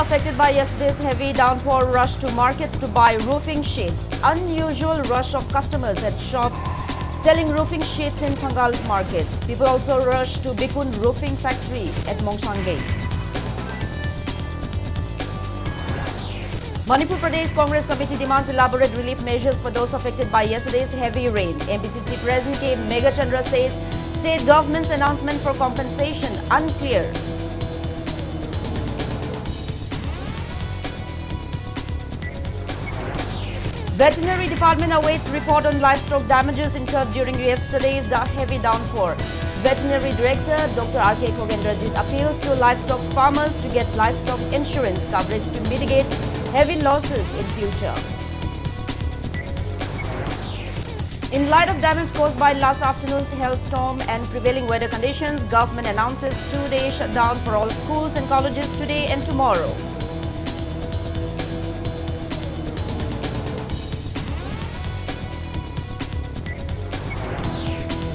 affected by yesterday's heavy downpour rushed to markets to buy roofing sheets. Unusual rush of customers at shops selling roofing sheets in Thangal market. People also rushed to Bikun roofing factory at Mongshangai. Manipur Pradesh Congress Committee demands elaborate relief measures for those affected by yesterday's heavy rain. MPCC President K. Megachandra says state government's announcement for compensation unclear. Veterinary Department awaits report on livestock damages incurred during yesterday's heavy downpour. Veterinary Director Dr. R.K. Kogendrajit appeals to livestock farmers to get livestock insurance coverage to mitigate heavy losses in future. In light of damage caused by last afternoon's hailstorm and prevailing weather conditions, government announces 2-day shutdown for all schools and colleges today and tomorrow.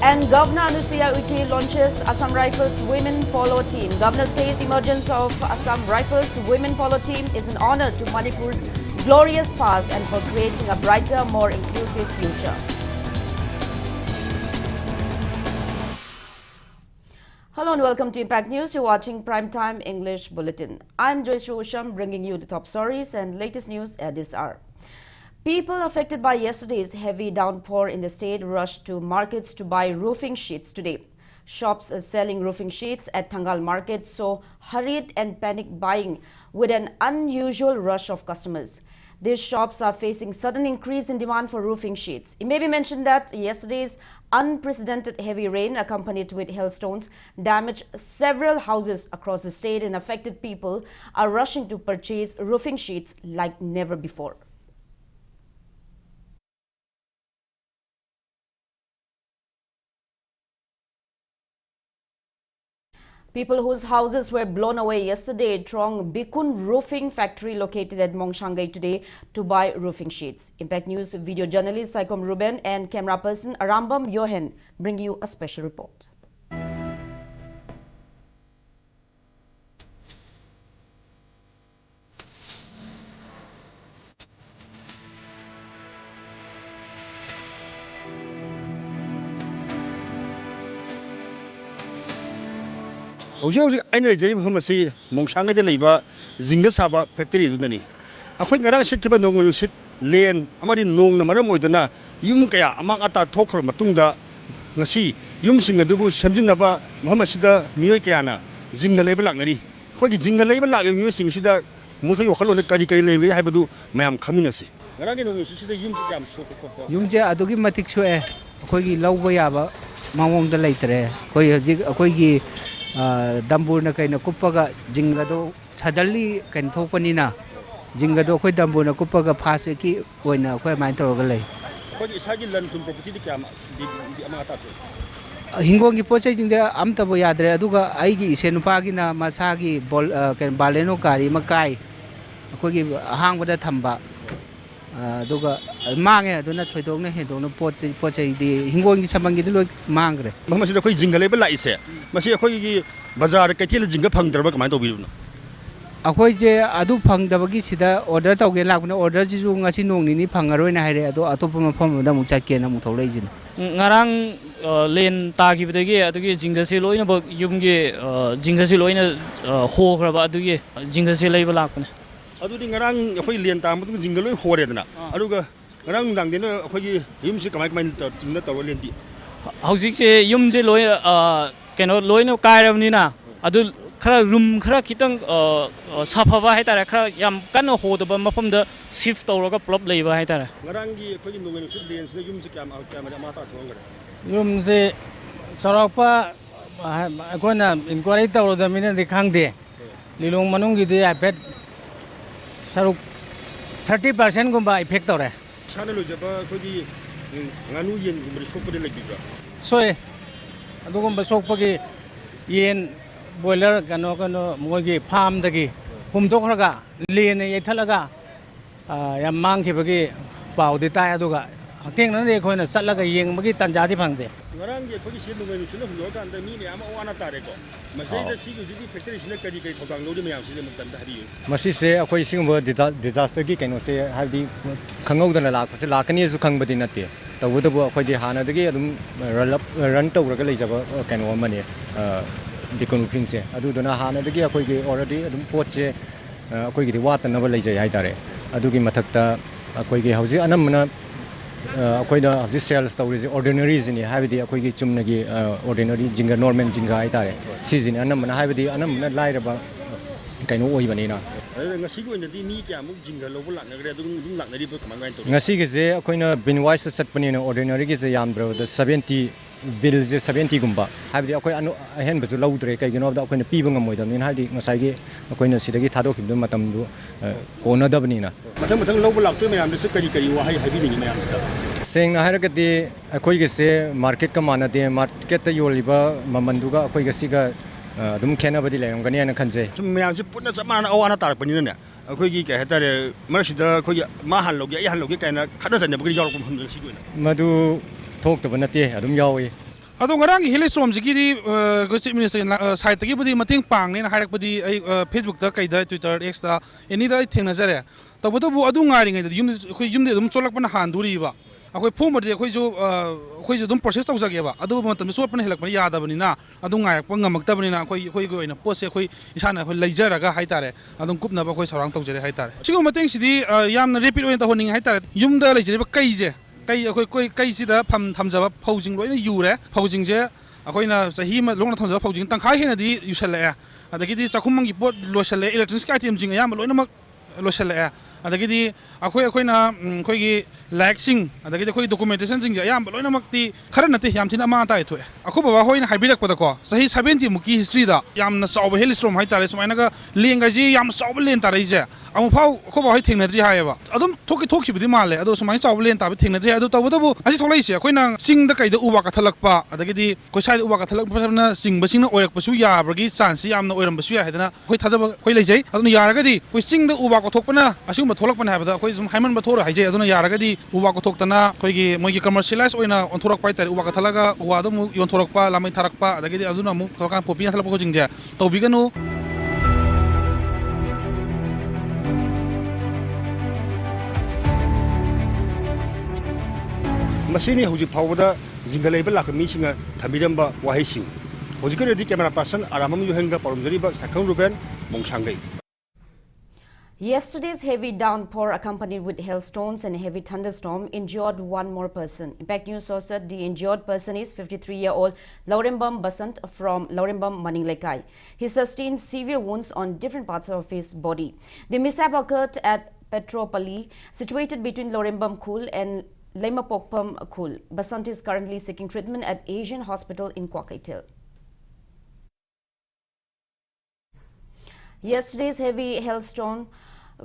And Governor Anusuya Uike launches Assam Rifles women polo team. Governor says emergence of Assam Rifles women polo team is an honor to Manipur's glorious past and for creating a brighter, more inclusive future. Hello and welcome to Impact News. You're watching Primetime English Bulletin. I'm JOYSHREE USHAM bringing you the top stories and latest news at this hour. People affected by yesterday's heavy downpour in the state rushed to markets to buy roofing sheets today. Shops selling roofing sheets at Thangal market saw hurried and panic buying with an unusual rush of customers. These shops are facing sudden increase in demand for roofing sheets. It may be mentioned that yesterday's unprecedented heavy rain accompanied with hailstones damaged several houses across the state, and affected people are rushing to purchase roofing sheets like never before. People whose houses were blown away yesterday thronged Bikun roofing factory located at Mongshangai today to buy roofing sheets. Impact News video journalist Saikom Ruben and camera person Arambam Yohen bring you a special report. Hojau aina jari masi Mongshangai de leiba zinga saba factory dudani. Akhoi ngarang sit kiba nong sit len amari nong na maram oidana yum kaya amang ata thokhr matungda ngasi yum singa dubu samjinaba mahamasida miyoi kayana zinga leiba lakngari. Khoi gi zinga leiba lak miyoi singsida mukhai wakhalon kari kari leibe haibadu mayam khaminasi. Ngarang gi nong sida yum jam so yum je adugi matik so e khoi gi lawba yaba mawong da leitre khoi hojik khoi gi Dambur kay na kupaga jingado suddenly kan thokpani na jingado khoi dambur na kupaga phase ki oina khoi main torogalei khoi isagi lan tum property di kyama di amata to hingongi pochai jingda amta bo yadre aduga aigi senupa gi na masagi bol kan baleno kari makai khoi gi hangbada thamba aduga mange aduna thoidokna hedokna pochai di hingongi samangi di loi mangre mamasida khoi jinga leba la ise masi khoi gi bazar kaithil jinga phangdrba kamai to biruno akhoi je adu phangdabagi sida order tawge lakuna order ji ju ngasi nongni ni phangaroi na haire ado atopa mafam da mu chakke na mu tholei jin ngarang len tagi bidagi adugi jingasi loina ba yumgi jingasi loina ho khraba adugi jingasi leiba lakuna adudi ngarang khoi len ta mutu jinga loi hore dana aduga ngarang dang dena khoi yumsi kamai na taw len di hauzik se yumse loi keno loina kairabni na adu khara room khara kitang saphaba haitara khara yam kan hodaba mafamda shift tawraga plop leiba haitara ngarang gi khoi nongen su lens na yumsi kam mata thongare yumse sarapa akona inquiry tawroda mina dikhangde lilong manung gi de apet saruk 30% gumba effect tawre sana lo jaba khoi gi nganu yen gumri sopade legibra soe adugum basokpagi yen boiler kano mogi farm dagi humdokhraga lene yethalaga yam mangkhibagi pau di tai aduga ꯊꯦꯡꯅꯗꯤ ꯑꯩꯈꯣꯏꯅ ꯆꯠꯂꯒ ꯌꯦꯡꯕꯒꯤ ꯇꯥꯟꯖꯥꯗꯤ ꯐꯪꯗꯦ ꯉꯔꯥꯡꯒꯤ ꯑꯩꯈꯣꯏꯒꯤ ꯁꯤ ꯅꯣꯡꯃꯩ ꯅꯨꯡꯁꯤꯠꯅ ꯍꯨꯟꯗꯣꯛꯑꯀꯥꯟꯗ ꯃꯤ ꯃꯌꯥꯝ ꯑꯋꯥ ꯇꯥꯔꯦꯀꯣ ꯃꯁꯤꯗ ꯁꯤꯒꯤ ꯍꯧꯖꯤꯛꯀꯤ ꯐꯦꯛꯇꯔꯤꯁꯤꯅ ꯀꯔꯤ ꯊꯧꯗꯥꯡ ꯂꯧꯔꯤ ꯃꯌꯥꯝꯁꯤꯗ ꯑꯃꯨꯛꯇꯪ ꯍꯥꯏꯕꯤꯌꯨ ꯃꯁꯤꯁꯦ ꯑꯩꯈꯣꯏ ꯁꯤꯒꯨꯝꯕ ꯗꯤꯖꯥꯁꯇꯔꯒꯤ ꯀꯩꯅꯣꯁꯦ ꯍꯥꯏꯕꯗꯤ ꯈꯪꯍꯧꯗꯅ ꯂꯥꯛꯄꯁꯦ ꯂꯥꯛꯀꯅꯤꯁꯨ ꯈꯪꯕꯗꯤ ꯅꯠꯇꯦ ꯇꯧꯕꯇꯕꯨ ꯑꯩꯈꯣꯏꯗꯤ ꯍꯥꯟꯅꯗꯒꯤ ꯑꯗꯨꯝ ꯔꯟ ꯇꯧꯔꯒ ꯂꯩꯖꯕ ꯀꯩꯅꯣ ꯑꯃꯅꯤ ꯗꯤꯀꯣꯅꯨꯐꯤꯡꯁꯦ ꯑꯗꯨꯗꯨꯅ ꯍꯥꯟꯅꯗꯒꯤ ꯑꯩꯈꯣꯏꯒꯤ ꯑꯣꯜꯔꯦꯗꯤ ꯑꯗꯨꯝ ꯄꯣꯠꯁꯦ ꯑꯩꯈꯣꯏꯒꯤꯗꯤ ꯋꯥꯠꯇꯅꯕ ꯂꯩꯖꯩ ꯍꯥꯏꯇꯥꯔꯦ ꯑꯗꯨꯒꯤ ꯃꯊꯛꯇ ꯑꯩꯈꯣꯏꯒꯤ ꯍꯧꯖꯤꯛ ꯑꯅꯝꯕꯅ ꯑꯩꯈꯣꯏꯅ ꯍꯧꯖꯤꯛ ꯁꯦꯜꯁ ꯇꯧꯔꯤꯁꯦ ꯑꯣꯔꯗꯤꯅꯔꯤꯁꯤꯅꯤ ꯍꯥꯏꯕꯗꯤ ꯑꯩꯈꯣꯏꯒꯤ ꯆꯨꯝꯅꯒꯤ ꯑꯣꯔꯗꯤꯅꯔꯤ ꯖꯤꯡꯒ ꯅꯣꯔꯃꯦꯜ ꯖꯤꯡꯒ ꯍꯥꯏꯇꯥꯔꯦ ꯁꯤꯁꯤꯅꯤ ꯑꯅꯝꯕꯅ ꯍꯥꯏꯕꯗꯤ ꯑꯅꯝꯕꯅ ꯂꯥꯏꯔꯕ ꯀꯩꯅꯣ ꯑꯣꯏꯕꯅꯤꯅ ꯉꯁꯤꯒꯤ ꯑꯣꯏꯅꯗꯤ ꯃꯤ ꯀꯌꯥꯃꯨꯛ ꯖꯤꯡꯒ ꯂꯧꯕ ꯂꯥꯛꯅꯈ꯭ꯔꯦ ꯑꯗꯨꯝ ꯂꯥꯛꯅꯔꯤꯕ ꯀꯃꯥꯏꯅ ꯇꯧꯔꯤ ꯉꯁꯤꯒꯤꯁꯦ ꯑꯩꯈꯣꯏꯅ ꯕꯤꯟ ꯋꯥꯏꯁꯇ ꯆꯠꯄꯅꯤꯅ ꯑꯣꯔꯗꯤꯅꯔꯤꯒꯤꯁꯦ ꯌꯥꯝꯗ꯭ꯔꯕꯗ 70 ꯕꯤꯜꯁꯦ 70ꯒꯨꯝꯕ ꯍꯥꯏꯕꯗꯤ ꯑꯩꯈꯣꯏ ꯑꯍꯦꯟꯕꯁꯨ ꯂꯧꯗ꯭ꯔꯦ ꯀꯩꯒꯤꯅꯣ ꯍꯥꯏꯕꯗ ꯑꯩꯈꯣꯏꯅ ꯄꯤꯕ ꯉꯝꯃꯣꯏꯗꯕꯅꯤꯅ ꯍꯥꯏꯕꯗꯤ ꯉꯁꯥꯏꯒꯤ ꯑꯩꯈꯣꯏꯅ ꯁꯤꯗꯒꯤ ꯊꯥꯗꯣꯛꯈꯤꯕ ꯃꯇꯝꯗꯨ ꯀꯣꯟꯅꯗꯕꯅꯤꯅ ꯃꯊꯪ ꯂꯧꯕ ꯂꯥꯛꯇꯣꯏ ꯃꯌꯥꯝꯗꯁꯨ ꯀꯔꯤ ꯋꯥꯍꯩ ꯍꯥꯏꯕꯤꯅꯤꯡꯉꯤ ꯃꯌꯥꯝꯁꯤꯗ ꯁꯦꯡꯅ ꯍꯥꯏꯔꯒꯗꯤ ꯑꯩꯈꯣꯏꯒꯤꯁꯦ ꯃꯥꯔꯀꯦꯠꯀ ꯃꯥꯟꯅꯗꯦ ꯃꯥꯔꯀꯦꯠꯇ ꯌꯣꯜꯂꯤꯕ ꯃꯃꯜꯗꯨꯒ ꯑꯩꯈꯣꯏꯒ ꯑꯗꯨꯝ ꯈꯦꯠꯅꯕꯗꯤ ꯂꯩꯔꯝꯒꯅꯤ ꯍꯥꯏꯅ ꯈꯟꯖꯩ ꯁꯨꯝ ꯃꯌꯥꯝꯁꯦ ꯄꯨꯟꯅ ꯆꯞ ꯃꯥꯟꯅꯅ ꯑꯋꯥ ꯇꯥꯔꯛꯄꯅꯤꯅꯅꯦ ꯑꯩꯈꯣꯏꯒꯤ ꯀꯩ ꯍꯥꯏꯇꯥꯔꯦ ꯃꯔꯛꯁꯤꯗ ꯑꯩꯈꯣꯏꯒꯤ ꯃꯥ ꯍꯥꯟꯅ ꯂꯧꯒꯦ ꯑꯩ ꯍꯥꯟꯅ ꯂꯧꯒꯦ ꯀꯥꯏꯅ ꯈꯠꯅ ꯆꯩꯅꯕꯒꯤ ꯌꯥꯎꯔꯛꯄ ꯃꯐꯝꯗ ꯁꯤꯒꯤ ꯑꯣꯏꯅ ꯃꯗꯨ ꯊꯣꯛꯇꯕ ꯅꯠꯇꯦ ꯑꯗꯨꯝ ꯌꯥꯎꯏ ꯑꯗꯣ ꯉꯔꯥꯡꯒꯤ ꯍꯦꯂꯤꯁꯇꯣꯝꯁꯤꯒꯤꯗꯤ ꯆꯤꯞ ꯃꯤꯅꯤꯁꯇꯔ ꯁꯥꯏꯠꯇꯒꯤꯕꯨꯗꯤ ꯃꯇꯦꯡ ꯄꯥꯡꯅꯦꯅ ꯍꯥꯏꯔꯛꯄꯗꯤ ꯑꯩ ꯐꯦꯁꯕꯨꯛꯇ ꯀꯩꯗ ꯇ꯭ꯋꯤꯇꯔ ꯑꯦꯛꯁꯇ ꯑꯦꯅꯤꯗ ꯑꯩ ꯊꯦꯡꯅꯖꯔꯦ ꯇꯧꯕꯇꯕꯨ ꯑꯗꯨ ꯉꯥꯏꯔꯤꯉꯩꯗꯗꯤ ꯑꯩꯈꯣꯏ ꯌꯨꯝꯗꯤ ꯑꯗꯨꯝ ꯆꯣꯠꯂꯛꯄꯅ ꯍꯥꯟꯗꯣꯔꯤꯕ ꯑꯩꯈꯣꯏ ꯐꯣꯡꯕꯗꯤ ꯑꯩꯈꯣꯏꯁꯨ ꯑꯗꯨꯝ ꯄ꯭ꯔꯣꯁꯦꯁ ꯇꯧꯖꯒꯦꯕ ꯑꯗꯨꯕꯨ ꯃꯇꯝꯗ ꯆꯣꯠꯄꯅ ꯍꯦꯜꯂꯛꯄꯅ ꯌꯥꯗꯕꯅꯤ나 ꯑꯗꯨ ꯉꯥꯏꯔꯛꯄ ꯉꯝꯃꯛꯇꯕꯅꯤꯅ ꯑꯩꯈꯣꯏꯒꯤ ꯑꯣꯏꯅ ꯄꯣꯠꯁꯦ ꯑꯩꯈꯣꯏ ꯏꯁꯥꯅ ꯑꯩꯈꯣꯏ ꯂꯩꯖꯔꯒ ꯍꯥꯏꯇꯥꯔꯦ ꯑꯗꯨꯝ ꯀꯨꯞꯅꯕ ꯑꯩꯈꯣꯏ ꯊꯧꯔꯥꯡ ꯇꯧꯖꯔꯦ ꯍꯥꯏꯇꯥꯔꯦ ꯁꯤꯒꯨꯝꯕ ꯃꯇꯦꯡꯁꯤꯗꯤ ꯌꯥꯝꯅ ꯔꯦꯄꯤꯠ ꯑꯣꯏꯅ ꯇꯧꯍꯟꯅꯤꯡꯉꯦ ꯍꯥꯏꯇꯥꯔꯦ ꯌꯨꯝꯗ ꯂꯩꯖꯔꯤꯕ ꯀꯩꯁꯦ ꯑꯩꯈꯣꯏ ꯀꯩꯁꯤꯗ ꯊꯝꯖꯕ ꯐꯧꯁꯤꯡ ꯂꯣꯏꯅ ꯌꯨꯔꯦ ꯐꯧꯁꯤꯡꯁꯦ ꯑꯩꯈꯣꯏꯅ ꯆꯍꯤ ꯑꯃ ꯂꯣꯡꯅ ꯊꯝꯖꯕ ꯐꯧꯁꯤꯡ ꯇꯪꯈꯥꯏ ꯍꯦꯟꯅꯗꯤ ꯌꯨꯁꯜꯂꯛꯑꯦ ꯑꯗꯒꯤꯗꯤ ꯆꯥꯛꯈꯨꯝꯒꯤ ꯄꯣꯠ ꯂꯣꯏꯁꯜꯂꯛꯑꯦ ꯏꯂꯦꯛꯇ꯭ꯔꯣꯅꯤꯛꯁ ꯑꯥꯏꯇꯦꯝꯁꯤꯡ ꯑꯌꯥꯝꯕ ꯂꯣꯏꯅꯃꯛ ꯂꯣꯏꯁꯜꯂꯛꯑꯦ ꯑꯗꯒꯤꯗꯤ ꯑꯩꯈꯣꯏꯅ ꯑꯩꯈꯣꯏꯒꯤ ꯂꯥꯏꯔꯤꯛꯁꯤꯡ ꯑꯗꯒꯤꯗꯤ ꯑꯩꯈꯣꯏ ꯗꯣꯀꯨꯃꯦꯟꯇꯦꯁꯟꯁꯤꯡꯁꯦ ꯑꯌꯥꯝꯕ ꯂꯣꯏꯅꯃꯛꯇꯤ ꯈꯔ ꯅꯠꯇꯦ ꯌꯥꯝ ꯊꯤꯅ ꯑꯃꯥꯡ ꯑꯇꯥ ꯊꯣꯛꯑꯦ ꯑꯩꯈꯣꯏ ꯕꯕꯥ ꯍꯣꯏꯅ ꯍꯥꯏꯕꯤꯔꯛꯄꯗꯀꯣ ꯆꯍꯤ 70ꯃꯨꯛꯀꯤ ꯍꯤꯁꯇ꯭ꯔꯤꯗ ꯌꯥꯝꯅ ꯆꯥꯎꯕ ꯍꯦꯂꯤꯁꯇ꯭ꯔꯣꯝ ꯍꯥꯏꯇꯥꯔꯦ ꯁꯨꯃꯥꯏꯅꯒ ꯂꯦꯟꯒꯁꯤ ꯌꯥꯝꯅ ꯆꯥꯎꯕ ꯂꯦꯟ ꯇꯥꯔꯛꯏꯁꯦ ꯑꯃꯨꯛꯐꯥꯎ ꯑꯩꯈꯣꯏ ꯕꯕꯥ ꯍꯣꯏ ꯊꯦꯡꯅꯗ꯭ꯔꯤ ꯍꯥꯏꯌꯦꯕ ꯑꯗꯨꯝ ꯊꯣꯛꯈꯤꯕꯗꯤ ꯃꯥꯜꯂꯦ ꯑꯗꯣ ꯁꯨꯃꯥꯏꯅ ꯆꯥꯎꯕ ꯂꯦꯟ ꯇꯥꯕ ꯊꯦꯡꯅꯗ꯭ꯔꯤ ꯑꯗꯣ ꯇꯧꯕꯇꯕꯨ ꯑꯁꯤ ꯊꯣꯛꯂꯛꯏꯁꯦ ꯑꯩꯈꯣꯏꯅ ꯆꯤꯡꯗ ꯀꯩꯗ ꯎ ꯋꯥ ꯀꯛꯊꯠꯂꯛꯄ ꯑꯗꯒꯤꯗꯤ ꯑꯩꯈꯣꯏ ꯁ꯭ꯋꯥꯏꯗ ꯎ ꯋꯥ ꯀꯛꯊꯠꯂꯛꯄꯅ ꯆꯤꯡꯕꯁꯤꯡꯅ ꯑꯣꯏꯔꯛꯄꯁꯨ ꯌꯥꯕꯒꯤ ꯆꯥꯟꯁꯁꯤ ꯌꯥꯝꯅ ꯑꯣꯏꯔꯝꯕꯁꯨ ꯌꯥꯏ ꯍꯥꯏꯗꯅ ꯑꯩꯈꯣꯏ ꯊꯥꯖꯕ ꯑꯩꯈꯣꯏ ꯂꯩꯖꯩ ꯑꯗꯨꯅ ꯌꯥꯔꯒꯗꯤ ꯑꯩꯈꯣꯏ ꯆꯤꯡꯗ ꯎ ꯋꯥ ꯀꯣꯛꯊꯣꯛꯄꯅ ꯑꯁꯤꯒꯨꯝꯕ ꯊꯣꯛꯂꯛꯄꯅꯦ ꯍꯥꯏꯕꯗ ꯑꯩꯈꯣꯏ ꯁꯨꯝ ꯍꯥꯏꯃꯟꯕ ꯊꯣꯛꯑ ꯍꯥꯏꯖꯩ ꯑꯗꯨꯅ ꯌꯥꯔꯒꯗꯤ ꯎ ꯋꯥ ꯀꯣꯛꯊꯣꯛꯇꯅ ꯑꯩꯈꯣꯏꯒꯤ ꯃꯣꯏꯒꯤ ꯀꯃꯔꯁꯤꯌꯦꯂꯥꯏꯁ ꯑꯣꯏꯅ ꯑꯣꯟꯊꯣꯔꯛꯄ ꯍꯥꯏꯇꯥꯔꯦ ꯎ ꯋꯥ ꯀꯛꯊꯠꯂꯒ ꯎ ꯋꯥꯗꯨ ꯑꯃꯨꯛ ꯌꯣꯟꯊꯣꯔꯛꯄ ꯂꯥꯃꯩ ꯊꯥꯔꯛꯄ ꯑꯗꯒꯤꯗꯤ ꯑꯗꯨꯅ ꯑꯃꯨꯛ ꯊꯣꯛꯂꯛꯀꯥꯟ ꯄꯣꯄꯤ ꯍꯟꯊꯠꯂꯛꯄ ꯈꯣꯠꯁꯤꯡꯁꯦ ꯇꯧꯕꯤꯒꯅꯨ ꯃꯁꯤꯅꯤ ꯍꯧꯖꯤꯛ ꯐꯥꯎꯕꯗ ꯖꯤꯡꯒ ꯂꯩꯕ ꯂꯥꯛꯄ ꯃꯤꯁꯤꯡꯅ ꯊꯝꯕꯤꯔꯝꯕ ꯋꯥꯍꯩꯁꯤꯡ ꯍꯧꯖꯤꯛꯀꯤ ꯑꯣꯏꯅꯗꯤ ꯀꯦꯃꯦꯔꯥ ꯄꯥꯔꯁꯟ ꯑꯔꯥꯃꯝ ꯌꯨꯍꯦꯟꯒ ꯄꯥꯎꯔꯝꯖꯔꯤꯕ ꯁꯥꯈꯪ Ruben Mongsangei Yesterday's heavy downpour accompanied with hailstones and heavy thunderstorm injured one more person. Impact News source said the injured person is 53-year-old Laurembam Basant from Laurembam Maninglekai. He sustained severe wounds on different parts of his body. The mishap occurred at Petropali, situated between Laurembam Khul and Lemapokpam Khul. Basant is currently seeking treatment at Asian Hospital in Kwakaitel. Yesterday's heavy hailstorm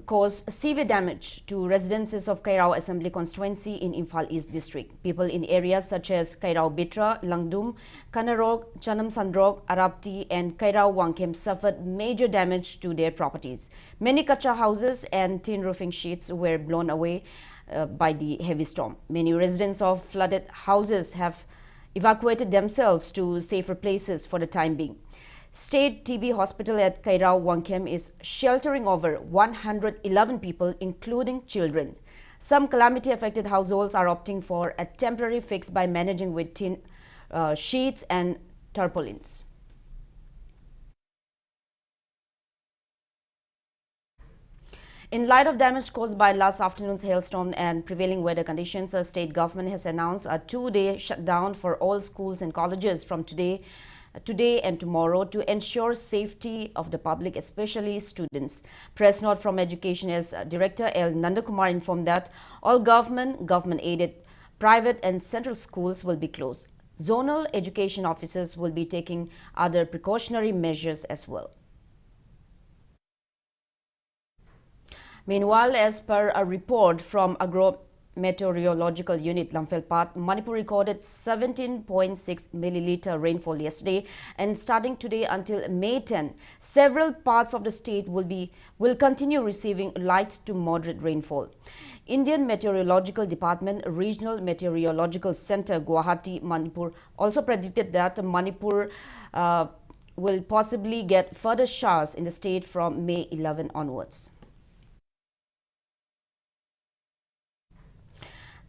caused severe damage to residences of Kairao Assembly constituency in Imphal East district. People in areas such as Kairao Bitra, Langdum, Kanarog, Chanam Sandrog, Arapti and Kairao Wangkem suffered major damage to their properties. Many kacha houses and tin roofing sheets were blown away by the heavy storm. Many residents of flooded houses have evacuated themselves to safer places for the time being. State TB Hospital at Kairao Wangkem is sheltering over 111 people, including children. Some calamity-affected households are opting for a temporary fix by managing with tin sheets and tarpaulins. In light of damage caused by last afternoon's hailstorm and prevailing weather conditions, the state government has announced a 2-day shutdown for all schools and colleges from today and tomorrow to ensure safety of the public, especially students. Press note from Education as Director L. Nandakumar informed that all government-aided, private and central schools will be closed. Zonal education officers will be taking other precautionary measures as well. Meanwhile, as per a report from Meteorological Unit Lamphel, Manipur recorded 17.6 milliliter rainfall yesterday, and starting today until May 10, several parts of the state will continue receiving light to moderate rainfall. Indian Meteorological Department Regional Meteorological Center Guwahati, Manipur also predicted that Manipur will possibly get further showers in the state from May 11 onwards.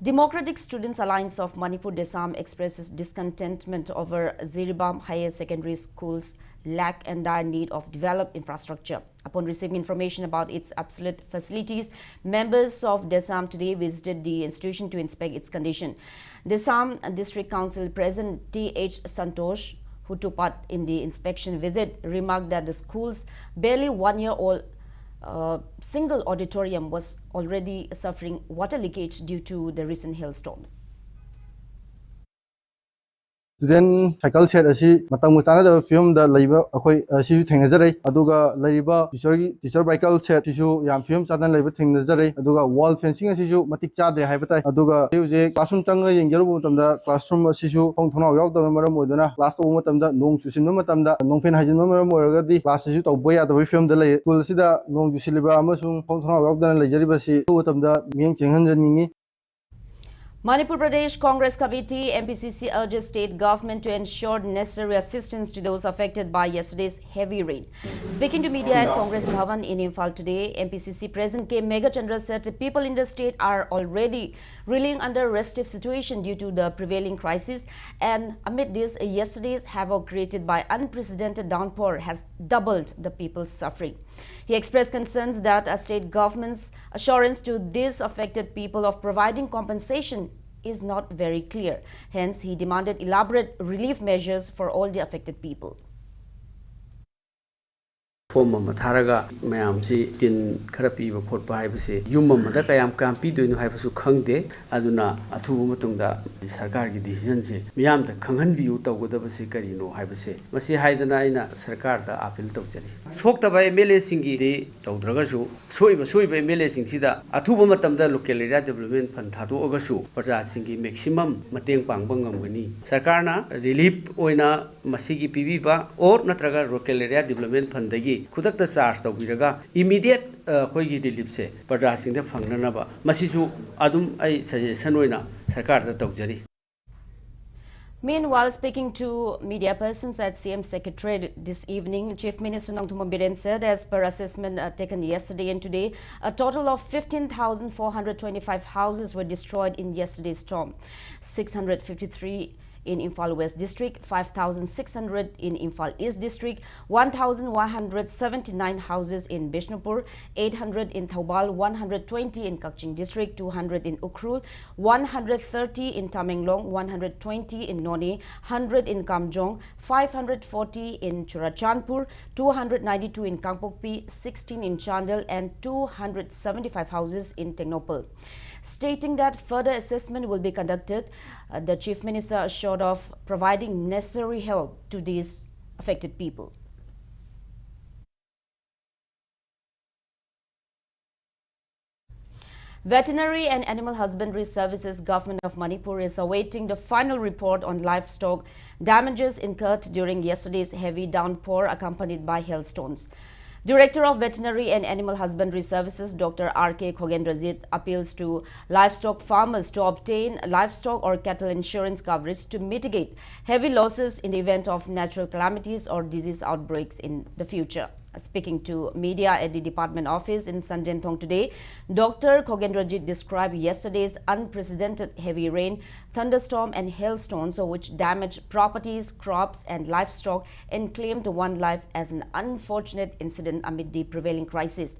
Democratic Students Alliance of Manipur Desam expresses discontentment over Ziribam Higher Secondary School's lack and dire need of developed infrastructure. Upon receiving information about its obsolete facilities, members of Desam today visited the institution to inspect its condition. Desam District Council President T.H. Santosh, who took part in the inspection visit, remarked that the school's barely one-year-old single auditorium was already suffering water leakage due to the recent hailstorm. Student cycle set asi matang muchana da film da leiba akhoi sisu thengnajarai aduga leiba teacher cycle set sisu yam film chadan leiba thengnajarai aduga wall fencing asisu matik chade haibatai aduga je classroom changa yengjaru matamda classroom asisu thongthona yaw da maram moidona class to matamda nong chusinba matamda nongfen hajinba maram moiraga di class asisu tawba ya da film da lei school sida nong jusiliba amasung thongthona yaw da leijariba si matamda mieng chenghanjani. Manipur Pradesh Congress Committee MPCC urges state government to ensure necessary assistance to those affected by yesterday's heavy rain. Speaking to media at Congress Bhavan in Imphal today, MPCC President K. Megachandra said people in the state are already reeling under a restive situation due to the prevailing crisis, and amid this, yesterday's havoc created by unprecedented downpour has doubled the people's suffering. He expressed concerns that a state government's assurance to these affected people of providing compensation is not very clear. Hence, he demanded elaborate relief measures for all the affected people. Form of Mataraga, Mayamsi, Tin Karapi, Port Pibasi, Yumma, Madakayam Campi, doing Hypasu Kangde, Aduna, Atumatunda, Sarkar decisions, Miam the Kangan view to Godabasi Carino, Hypase, Masi Haidana, Sarkar, the Apple Tokjari. Choked by Mele Singi, the Taudragashu, Sui by Mele Singida, Atumatam, the local development, Pantato Ogashu, Paja Singi maximum, Mateng Pangbangam, Sarkarna, relief Oina, Masigi Piviba, or Natraga local area development Pandagi. Kudakta charge tawbiraga immediate khoigi relief se parjasing da fangnanaba masisu adum ai suggestion oina sarkar da tawjari. Meanwhile, speaking to media persons at CM Secretariat this evening, Chief Minister Nongthuma Biren said, as per assessment taken yesterday and today, a total of 15,425 houses were destroyed in yesterday's storm. 653 in Imphal West District, 5,600 in Imphal East District, 1,179 houses in Bishnupur, 800 in Thaubal, 120 in Kakching District, 200 in Ukhrul, 130 in Tamenglong, 120 in Noni, 100 in Kamjong, 540 in Churachandpur, 292 in Kangpokpi, 16 in Chandel, and 275 houses in Technopal. Stating that further assessment will be conducted, the Chief Minister assured of providing necessary help to these affected people. Veterinary and Animal Husbandry Services Government of Manipur is awaiting the final report on livestock damages incurred during yesterday's heavy downpour accompanied by hailstones. Director of Veterinary and Animal Husbandry Services, Dr. R.K. Khogendrajit, appeals to livestock farmers to obtain livestock or cattle insurance coverage to mitigate heavy losses in the event of natural calamities or disease outbreaks in the future. Speaking to media at the department office in Sandenthong today, Dr. Khogendrajit described yesterday's unprecedented heavy rain, thunderstorm and hailstones which damaged properties, crops and livestock and claimed one life as an unfortunate incident amid the prevailing crisis.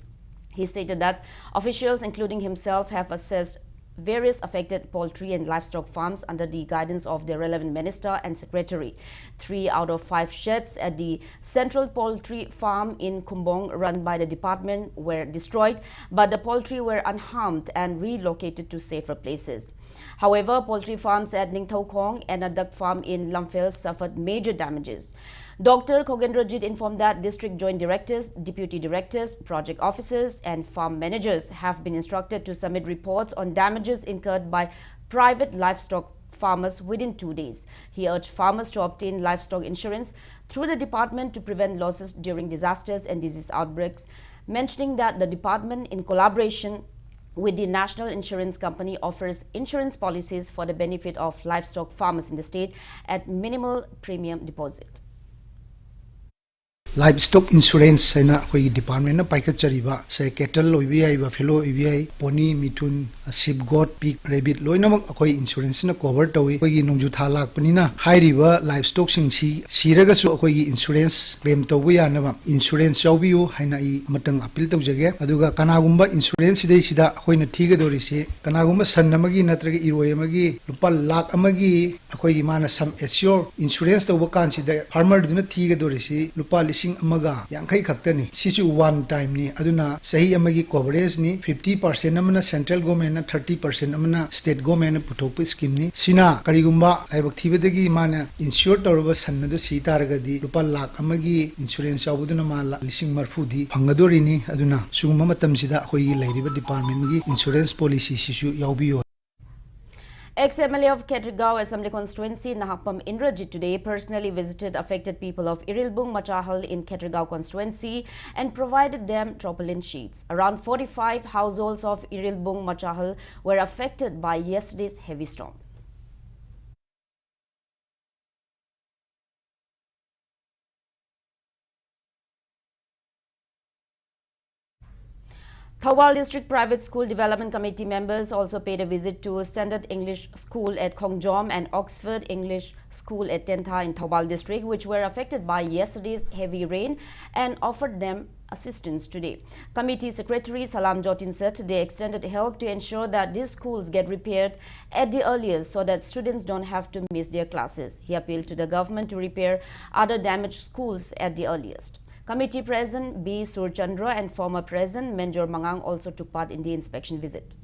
He stated that officials, including himself, have assessed various affected poultry and livestock farms under the guidance of the relevant minister and secretary. 3 out of 5 sheds at the central poultry farm in Kumbong run by the department were destroyed, but the poultry were unharmed and relocated to safer places. However, poultry farms at Ningthau Khong and a duck farm in Lamphel suffered major damages. Dr. Khogendrajit informed that district joint directors, deputy directors, project officers and farm managers have been instructed to submit reports on damages incurred by private livestock farmers within 2 days. He urged farmers to obtain livestock insurance through the department to prevent losses during disasters and disease outbreaks, mentioning that the department, in collaboration with the National Insurance Company, offers insurance policies for the benefit of livestock farmers in the state at minimal premium deposit. Livestock insurance है ना कोई department ना पाइक चरीबा से cattle लोई है buffalo लोई है pony मिथुन sheep goat pig rabbit लोई ना मग कोई insurance ना cover टोई कोई नोंजू थालाक पनी ना high river livestock सिंसी सीरगा सु कोई insurance claim टोई या ना insurance जाओ भी हो है ना ये मतंग appeal तो जगह अदुगा कनागुम्बा insurance सिदे सिदा कोई न ठीक है दोरी से कनागुम्बा सन नमगी नत्रगे इरोय मगी लुपा लाख अमगी कोई माना some assure insurance तो वो कान सिदा farmer दुना ठीक है दोरी से लुपा अमगा यांखै खक्तनी सिचु वन टाइम नि अदुना सही अमगी कवरेज नि 50% अमना सेंट्रल गवर्नमेंट 30% अमना स्टेट गवर्नमेंट पुथोप स्कीम नि सिना करिगुम्बा लाइबक थिबेदगी माना इंश्योर तौरब सन्नदु सी तारगदी रुपा लाख अमगी इंश्योरेंस यावदुना माला लिसिंग मरफुदी फंगदोरिनी अदुना सुगुम्बा मतम सिदा खोई लैरिबा डिपार्टमेंट गी इंश्योरेंस पॉलिसी सिसु यावबियो. Ex-MLA of Ketrigao Assembly Constituency Nahapam Indrajit today personally visited affected people of Irilbung Machahal in Ketrigao constituency and provided them tarpaulin sheets. Around 45 households of Irilbung Machahal were affected by yesterday's heavy storm. Thawal District Private School Development Committee members also paid a visit to Standard English School at Khongjom and Oxford English School at Tentha in Thawal District, which were affected by yesterday's heavy rain, and offered them assistance today. Committee Secretary Salam Jotin said they extended help to ensure that these schools get repaired at the earliest so that students don't have to miss their classes. He appealed to the government to repair other damaged schools at the earliest. Committee President B. Surchandra and former President Menjor Mangang also took part in the inspection visit.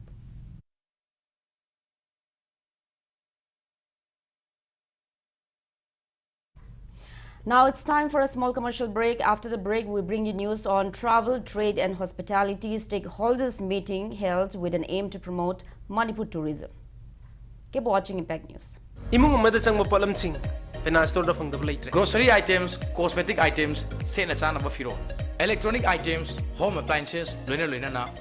Now it's time for a small commercial break. After the break, we bring you news on travel, trade and hospitality stakeholders meeting held with an aim to promote Manipur tourism. Keep watching Impact News. Grocery items, cosmetic items, electronic items, home appliances,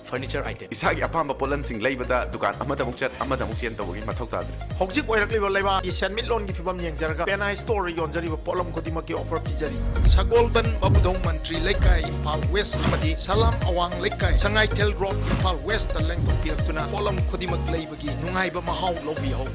furniture items. Isagi apamba polam sing laibada dukan amada mukchat amada mukchen tawagi mathau tadre. Hojik oirakliba laiba Asian Midlon gi fibam yengjarga penai store yonjari polam kodima ki offer pijari. Sagoldan babudong mantri laikai Impal West amadi Salam Awang laikai Sangai Tel Road Impal West length piraktuna polam kodima laibagi nungaiba mahau lobi ho.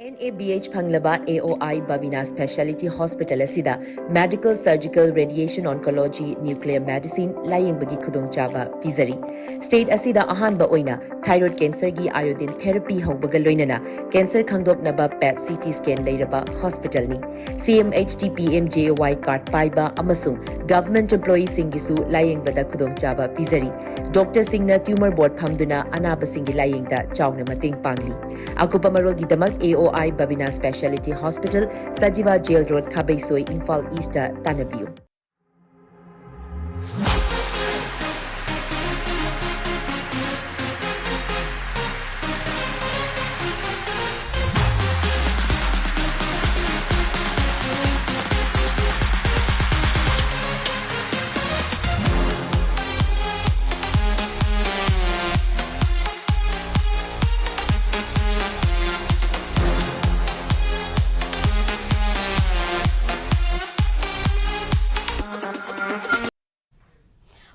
NABH Panglaba AOI Babina Specialty Hospital asida Medical, Surgical, Radiation Oncology, Nuclear Medicine, Laying Bagi Kudong Chaba, Pizari. State asida Ahanba Oina, Thyroid Cancer gi Iodine Therapy Hobagaloinana, Cancer Kangdop Naba PET CT Scan Laidaba Hospital ni. CMHT PM JOY Card Paiba Amasung, Government Employee Singisu, Laying Bada Kudong Chaba, Pizari. Dr. Singna Tumor Board Pamduna, Anaba Singi Laying da Chowna Mating Pangli. Akupa Marol Gidamak AOI Babina Specialty Hospital, Sajiva Jail Road, Kabaisoi, Infal East, Tanabiu.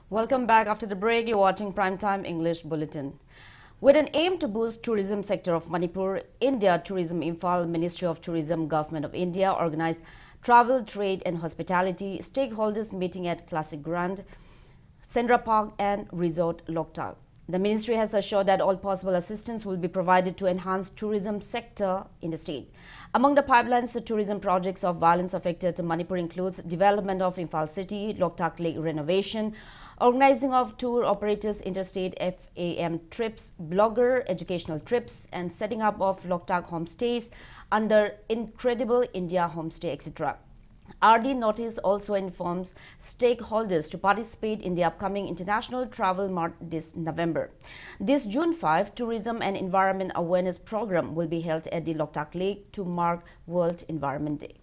Welcome back. After the break, you're watching Primetime English Bulletin. With an aim to boost tourism sector of Manipur, India Tourism Imphal, Ministry of Tourism, Government of India organized travel, trade and hospitality stakeholders meeting at Classic Grand, Sendra Park and Resort Loktal. The ministry has assured that all possible assistance will be provided to enhance tourism sector in the state. Among the pipelines, the tourism projects of violence-affected Manipur includes development of Imphal City, Loktak Lake renovation, organizing of tour operators, interstate FAM trips, blogger educational trips, and setting up of Loktak homestays under Incredible India Homestay, etc. RD notice also informs stakeholders to participate in the upcoming International Travel Mart this November. This June 5, Tourism and Environment Awareness Program will be held at the Loktak Lake to mark World Environment Day.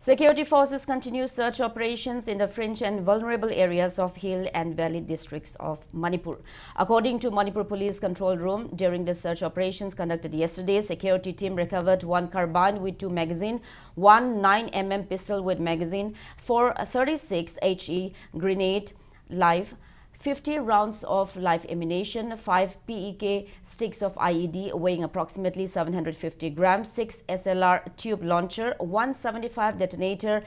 Security forces continue search operations in the fringe and vulnerable areas of hill and valley districts of Manipur. According to Manipur Police Control Room, during the search operations conducted yesterday, security team recovered 1 carbine with 2 magazines, 1 9mm pistol with magazine, 4 36 HE grenade live, 50 rounds of live ammunition, 5 PEK sticks of IED weighing approximately 750 grams, 6 SLR tube launcher, 175 detonator,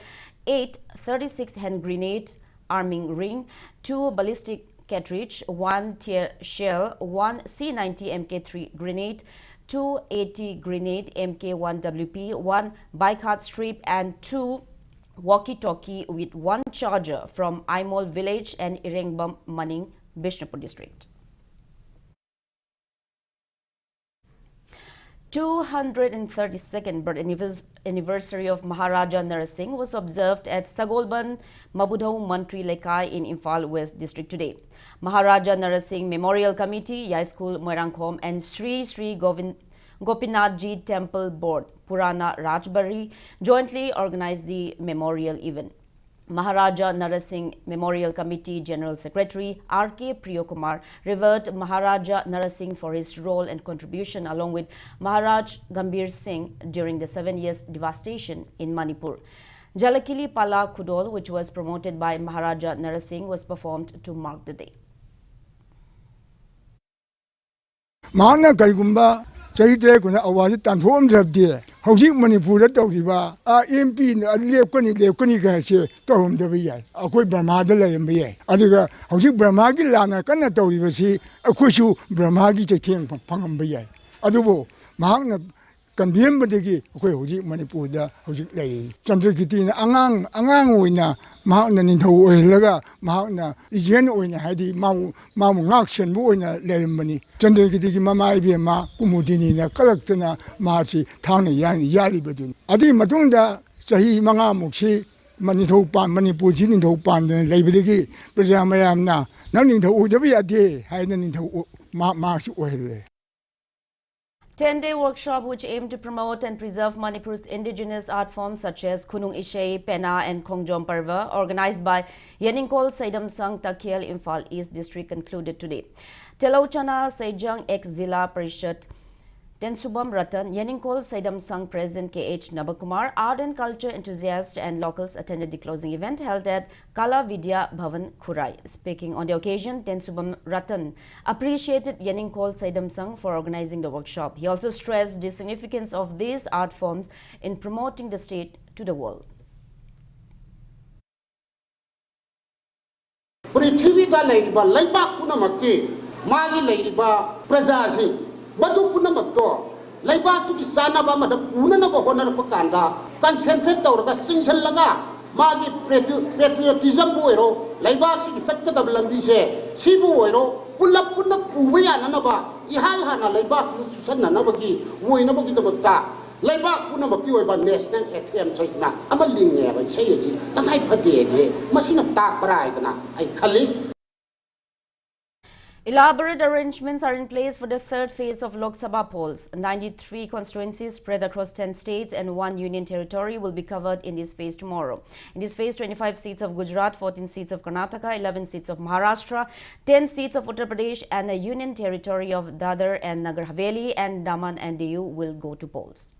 8 36 hand grenade arming ring, 2 ballistic cartridge, 1 tear shell, 1 C90 MK3 grenade, 280 grenade MK1WP, 1 bicart strip and 2 walkie-talkie with 1 charger from Aimol village and Irengbam Maning, Bishnupur district. 232nd birth anniversary of Maharaja Narasingh was observed at Sagolban Mabudhau Mantri Lekai in Imphal West district today. Maharaja Narasingh Memorial Committee, Yai School Moirangkhom and Sri Gopinathji Temple Board, Purana Rajbari, jointly organized the memorial event. Maharaja Narasingh Memorial Committee General Secretary R.K. Priyokumar revered Maharaja Narasingh for his role and contribution along with Maharaj Gambhir Singh during the 7 years devastation in Manipur. Jalakili Pala Kudol, which was promoted by Maharaja Narasingh, was performed to mark the day. Mana Karigumba Chayte Kuna Awazi Tanform Rabde, Housing Manipur Tokiba, MP, Lepkani Gashi, Tom de Via, a quick Brahmada Lambe, Adiga, Housing Brahmagi Lana, Kana Tovisi, a Kushu Brahmagi Chatin from Pangambia. Adubo, Mahana Kandiam Badigi, Housing Manipur, Housing Lay, Chandrakiti, Angang Wina, Mountain into Laga, Mountain, Igen Wina, Hadi, Mount Action, Wina, Lemani, Chandrakiti, Mama Ibima, Kumudini, Kalakana, Marci, Tani, Yali Badun. Adi Matunda, Sahi Manga Muxi, Manito Pan, Manipujin into Pan, Labidigi, Prajamayamna, none into Udavia day, hiding into March Oil. 10-day workshop which aimed to promote and preserve Manipur's indigenous art forms such as Kunung Ishei, Pena and Kongjom Parva, organized by Yeningkol Saidam Sang Takiel Imphal East District, concluded today. Telochana Sejang ex-Zilla Parishad Tensubam Ratan, Yeningkol Saidam Sang President K.H. Nabakumar, art and culture enthusiasts and locals attended the closing event held at Kala Vidya Bhavan, Khurai. Speaking on the occasion, Tensubam Ratan appreciated Yeningkol Saidam Sang for organizing the workshop. He also stressed the significance of these art forms in promoting the state to the world. Madu Punamakto, Laiba to the Sanaba, Punanaba Honorable Kanda, concentrate over Singshal Laga, Magi patriotism buero, Laiba Sector of Landise, Sibuero, Pula Puna Puya Nanaba, Ihalhana, Laiba, Susana Nabaki, Winabaki the Bata, Laiba Punamaki about National ATM China, I'm a linear and say it, and I put the machine of dark bright, I call it. Elaborate arrangements are in place for the third phase of Lok Sabha polls. 93 constituencies spread across 10 states and 1 union territory will be covered in this phase tomorrow. In this phase, 25 seats of Gujarat, 14 seats of Karnataka, 11 seats of Maharashtra, 10 seats of Uttar Pradesh and a union territory of Dadar and Nagar Haveli and Daman and Diu will go to polls.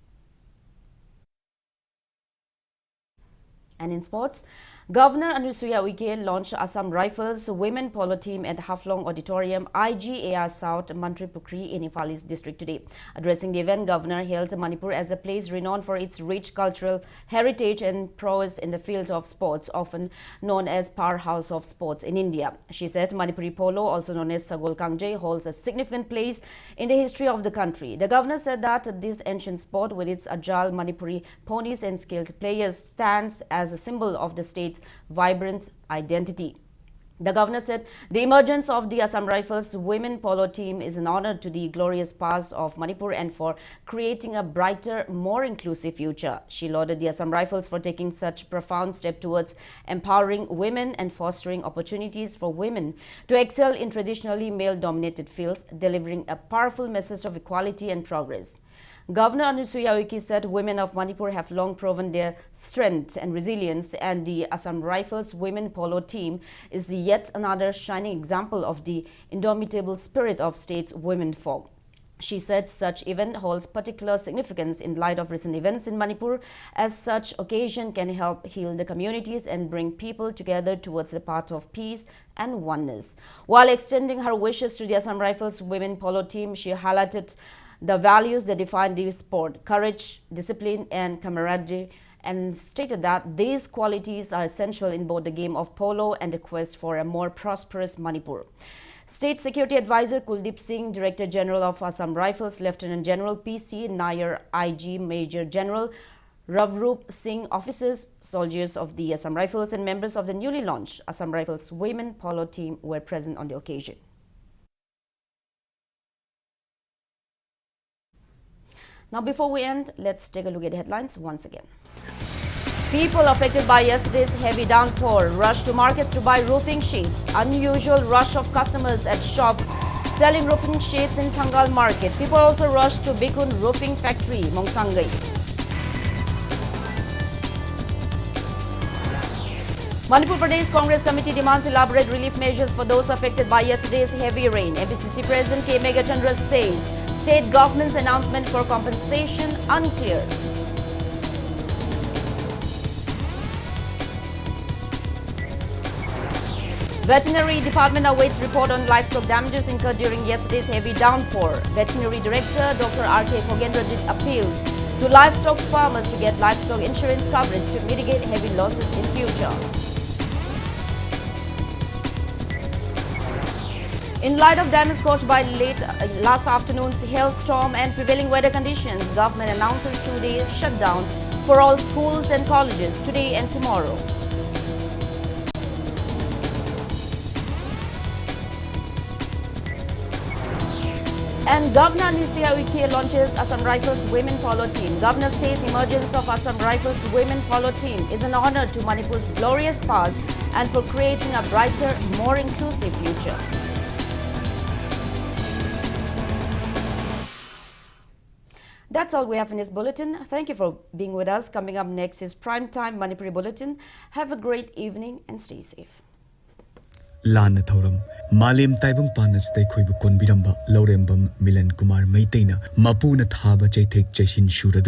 And in sports, Governor Anusuya Uike launched Assam Rifles women polo team at Haflong Auditorium, IGAR South, Mantri Pukri in Imphal East District today. Addressing the event, Governor hailed Manipur as a place renowned for its rich cultural heritage and prowess in the field of sports, often known as powerhouse of sports in India. She said Manipuri polo, also known as Sagol Kangje, holds a significant place in the history of the country. The governor said that this ancient sport, with its agile Manipuri ponies and skilled players, stands as a symbol of the state's vibrant identity. The governor said the emergence of the Assam Rifles women polo team is an honor to the glorious past of Manipur and for creating a brighter, more inclusive future. She lauded the Assam Rifles for taking such profound step towards empowering women and fostering opportunities for women to excel in traditionally male-dominated fields, delivering a powerful message of equality and progress. Governor Anusuya Uike said women of Manipur have long proven their strength and resilience, and the Assam Rifles women polo team is yet another shining example of the indomitable spirit of state's women folk. She said such event holds particular significance in light of recent events in Manipur, as such occasion can help heal the communities and bring people together towards the path of peace and oneness. While extending her wishes to the Assam Rifles women polo team, she highlighted the values that define the sport: courage, discipline, and camaraderie, and stated that these qualities are essential in both the game of polo and the quest for a more prosperous Manipur. State Security Advisor Kuldeep Singh, Director General of Assam Rifles, Lieutenant General P.C. Nair, IG Major General Ravroop Singh, officers, soldiers of the Assam Rifles, and members of the newly launched Assam Rifles women polo team were present on the occasion. Now, before we end, let's take a look at the headlines once again. People affected by yesterday's heavy downpour rushed to markets to buy roofing sheets. Unusual rush of customers at shops selling roofing sheets in Tangal Market. People also rushed to Bikun Roofing Factory, Mongsangai. Manipur Pradesh Congress Committee demands elaborate relief measures for those affected by yesterday's heavy rain. MPCC President K. Megachandra says state government's announcement for compensation unclear. Veterinary Department awaits report on livestock damages incurred during yesterday's heavy downpour. Veterinary Director Dr. R.K. Kogendrajit appeals to livestock farmers to get livestock insurance coverage to mitigate heavy losses in future. In light of damage caused by last afternoon's hailstorm and prevailing weather conditions, government announces 2-day shutdown for all schools and colleges today and tomorrow. And Governor Anusuya Uike launches Assam Rifles women polo team. Governor says emergence of Assam Rifles women polo team is an honor to Manipur's glorious past and for creating a brighter, more inclusive future. That's all we have in this bulletin. Thank you for being with us. Coming up next is Primetime Manipuri Bulletin. Have a great evening and stay safe. Lana Thoram, Malim Taibung Panas, they Kuibu Konbiramba, Lorembam, Milan Kumar Maitena, Mapuna Thaba Jaitek Jeshin Shura.